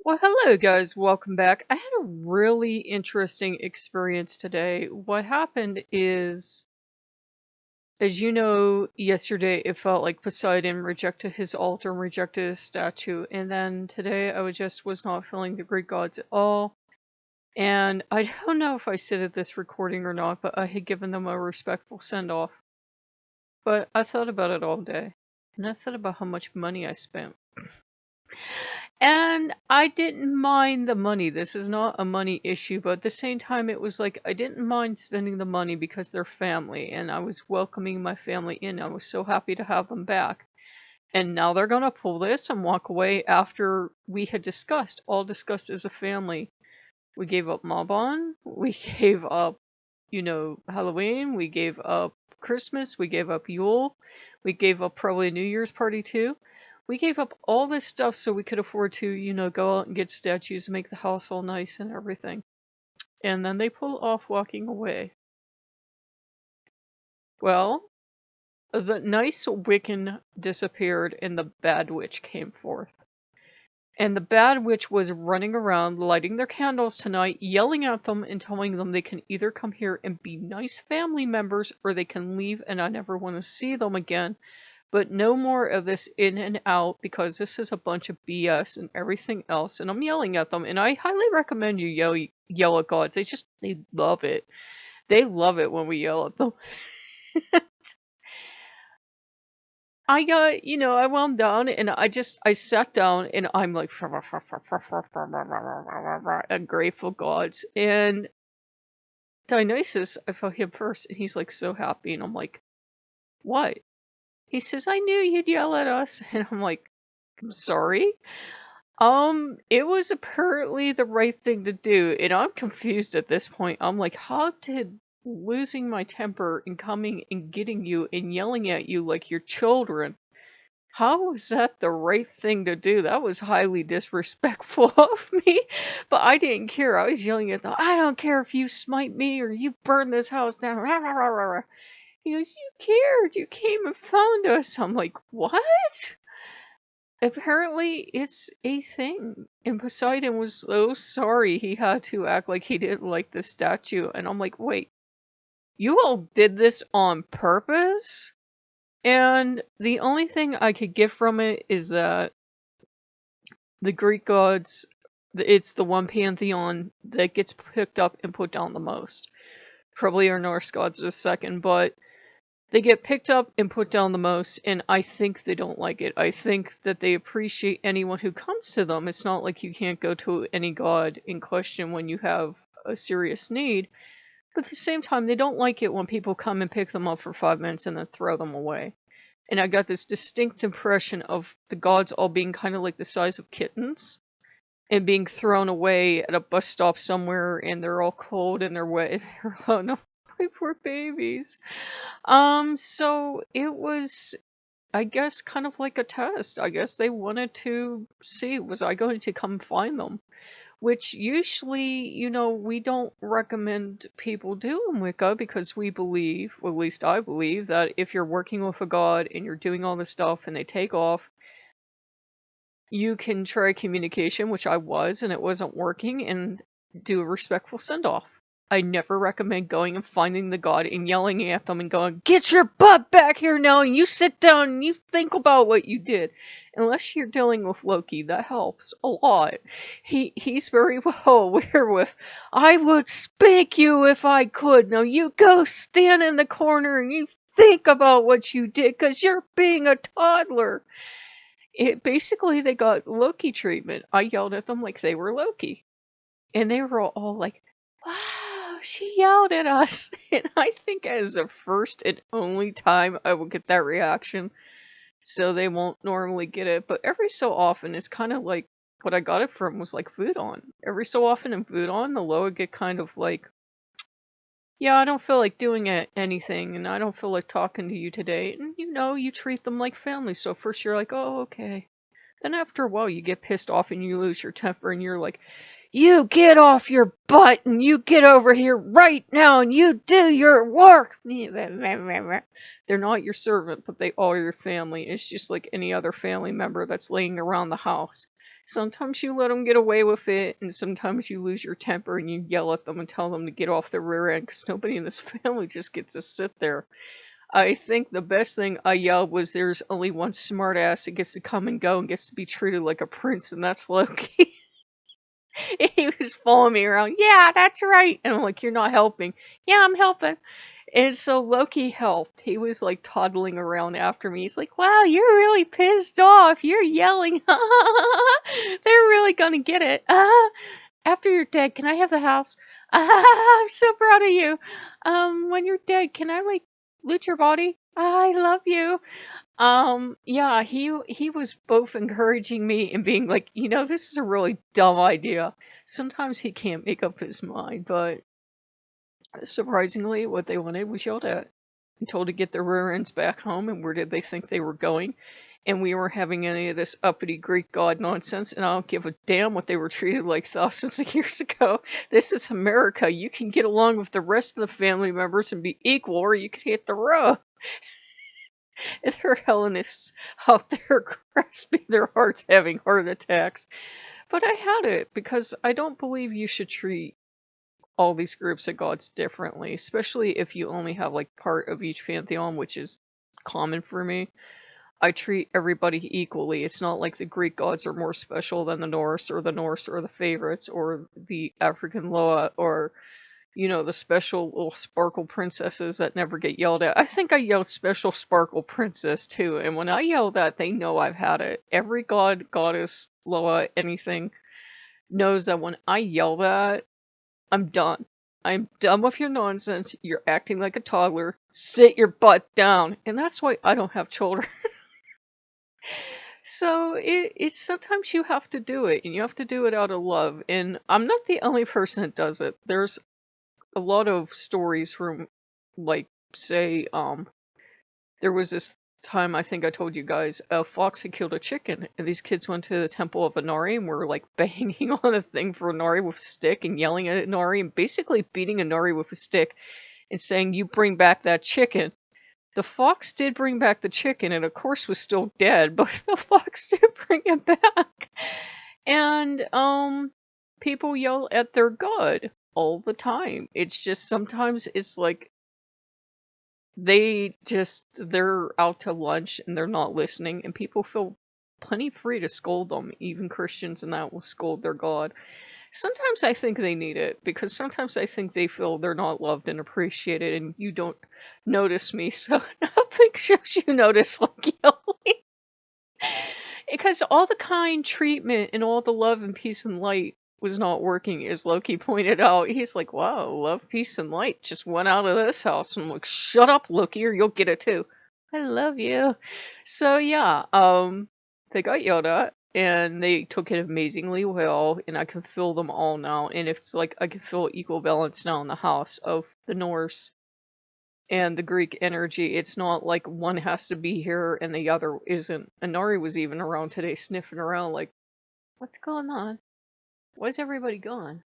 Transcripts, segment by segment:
Well, hello guys, welcome back. I had a really interesting experience today. What happened is, as you know, yesterday it felt like Poseidon rejected his altar and rejected his statue, and then today was not feeling the Greek gods at all. And I don't know if I said at this recording or not, but I had given them a respectful send-off. But I thought about it all day, and I thought about how much money I spent. And I didn't mind the money. This is not a money issue, but at the same time, it was like I didn't mind spending the money because they're family, and I was welcoming my family in. I was so happy to have them back. And now they're gonna pull this and walk away after we had all discussed as a family. We gave up Mabon, we gave up, Halloween, we gave up Christmas, we gave up Yule, we gave up probably a New Year's party too. We gave up all this stuff so we could afford to, go out and get statues and make the house all nice and everything. And then they pull off walking away. Well, the nice Wiccan disappeared and the bad witch came forth. And the bad witch was running around, lighting their candles tonight, yelling at them and telling them they can either come here and be nice family members or they can leave and I never want to see them again. But no more of this in and out because this is a bunch of BS and everything else. And I'm yelling at them. And I highly recommend you yell at gods. They love it. They love it when we yell at them. I wound down and I sat down and I'm like, ungrateful gods. And Dionysus, I felt him first and he's like so happy. And I'm like, what? He says, I knew you'd yell at us. And I'm like, I'm sorry. It was apparently the right thing to do. And I'm confused at this point. I'm like, how did losing my temper and coming and getting you and yelling at you like your children, how was that the right thing to do? That was highly disrespectful of me. But I didn't care. I was yelling at them. I don't care if you smite me or you burn this house down. He goes, you cared. You came and found us. I'm like, what? Apparently, it's a thing. And Poseidon was so sorry he had to act like he didn't like the statue. And I'm like, wait, you all did this on purpose? And the only thing I could get from it is that the Greek gods, it's the one pantheon that gets picked up and put down the most. Probably our Norse gods are second, but they get picked up and put down the most, and I think they don't like it. I think that they appreciate anyone who comes to them. It's not like you can't go to any god in question when you have a serious need, but at the same time, they don't like it when people come and pick them up for 5 minutes and then throw them away. And I got this distinct impression of the gods all being kind of like the size of kittens and being thrown away at a bus stop somewhere, and they're all cold and they're wet. Oh no, my poor babies. So it was, I guess, kind of like a test. I guess they wanted to see, was I going to come find them? Which usually, we don't recommend people do in Wicca because we believe, well, at least I believe, that if you're working with a god and you're doing all this stuff and they take off, you can try communication, which I was, and it wasn't working, and do a respectful send-off. I never recommend going and finding the god and yelling at them and going, get your butt back here now and you sit down and you think about what you did. Unless you're dealing with Loki, that helps a lot. He's very well aware with, I would spank you if I could. Now you go stand in the corner and you think about what you did because you're being a toddler. Basically, they got Loki treatment. I yelled at them like they were Loki. And they were all like, wow, she yelled at us. And I think as the first and only time I will get that reaction. So they won't normally get it. But every so often, it's kind of like, what I got it from was like Voodoo. Every so often in Voodoo, the Loa get kind of like, yeah, I don't feel like doing anything, and I don't feel like talking to you today. And you treat them like family. So first you're like, oh, okay. Then after a while, you get pissed off and you lose your temper, and you're like, you get off your butt and you get over here right now and you do your work. They're not your servant, but they are your family. It's just like any other family member that's laying around the house. Sometimes you let them get away with it, and sometimes you lose your temper and you yell at them and tell them to get off the rear end because nobody in this family just gets to sit there. I think the best thing I yelled was there's only one smartass that gets to come and go and gets to be treated like a prince, and that's Loki. He was following me around. Yeah, that's right. And I'm like, you're not helping. Yeah, I'm helping. And so Loki helped. He was like toddling around after me. He's like, wow, you're really pissed off. You're yelling. They're really gonna get it. After you're dead, can I have the house? I'm so proud of you. When you're dead, can I like loot your body? I love you. Yeah, he was both encouraging me and being like, this is a really dumb idea. Sometimes he can't make up his mind, but surprisingly, what they wanted was yelled at and told to get their rear ends back home, and where did they think they were going? And we weren't having any of this uppity Greek god nonsense, and I don't give a damn what they were treated like thousands of years ago. This is America. You can get along with the rest of the family members and be equal, or you can hit the road. And there are Hellenists out there grasping their hearts, having heart attacks. But I had it because I don't believe you should treat all these groups of gods differently, especially if you only have like part of each pantheon, which is common for me. I treat everybody equally. It's not like the Greek gods are more special than the Norse are the favorites, or the African Loa, or the special little sparkle princesses that never get yelled at. I think I yelled special sparkle princess too, and when I yell that, they know I've had it. Every god, goddess, Loa, anything knows that when I yell that, I'm done. I'm done with your nonsense. You're acting like a toddler. Sit your butt down. And that's why I don't have children. So it's sometimes you have to do it, and you have to do it out of love. And I'm not the only person that does it. There's a lot of stories from, like, say, there was this time, I think I told you guys, a fox had killed a chicken, and these kids went to the temple of Inari and were like banging on a thing for Inari with a stick and yelling at Inari and basically beating Inari with a stick and saying, you bring back that chicken. The fox did bring back the chicken, and of course was still dead, but the fox did bring it back. And people yell at their god all the time. It's just sometimes it's like they're out to lunch and they're not listening, and people feel plenty free to scold them. Even Christians and that will scold their god. Sometimes I think they need it, because sometimes I think they feel they're not loved and appreciated, and you don't notice me, so nothing shows you notice like yelling. Because all the kind treatment and all the love and peace and light was not working, as Loki pointed out. He's like, wow, love, peace, and light just went out of this house. And I'm like, shut up, Loki, or you'll get it too. I love you. So yeah, they got yelled at, and they took it amazingly well, and I can feel them all now. And it's like I can feel equal balance now in the house of the Norse and the Greek energy. It's not like one has to be here and the other isn't. Inari was even around today sniffing around like, what's going on? Why's everybody gone?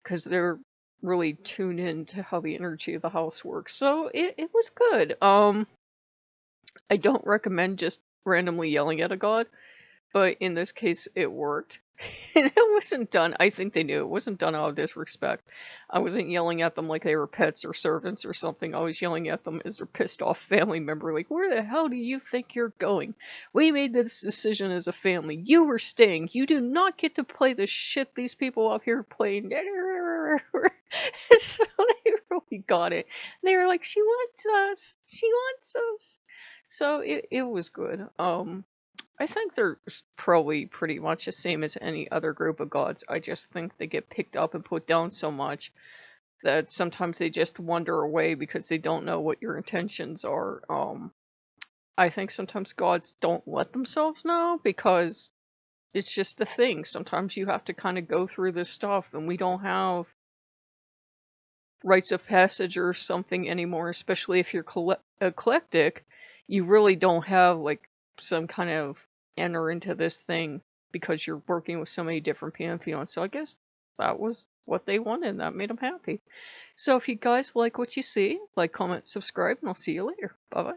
Because they're really tuned in to how the energy of the house works. So it was good. I don't recommend just randomly yelling at a god, but in this case it worked. And it wasn't done, I think they knew, it wasn't done out of disrespect. I wasn't yelling at them like they were pets or servants or something. I was yelling at them as their pissed off family member, like, where the hell do you think you're going? We made this decision as a family. You were staying. You do not get to play the shit these people up here playing. So they really got it. They were like, she wants us. She wants us. So it was good. I think they're probably pretty much the same as any other group of gods. I just think they get picked up and put down so much that sometimes they just wander away because they don't know what your intentions are. I think sometimes gods don't let themselves know because it's just a thing. Sometimes you have to kind of go through this stuff, and we don't have rites of passage or something anymore, especially if you're eclectic. You really don't have like some kind of enter into this thing because you're working with so many different pantheons. So I guess that was what they wanted, and that made them happy. So if you guys like what you see, like, comment, subscribe, and I'll see you later. Bye bye.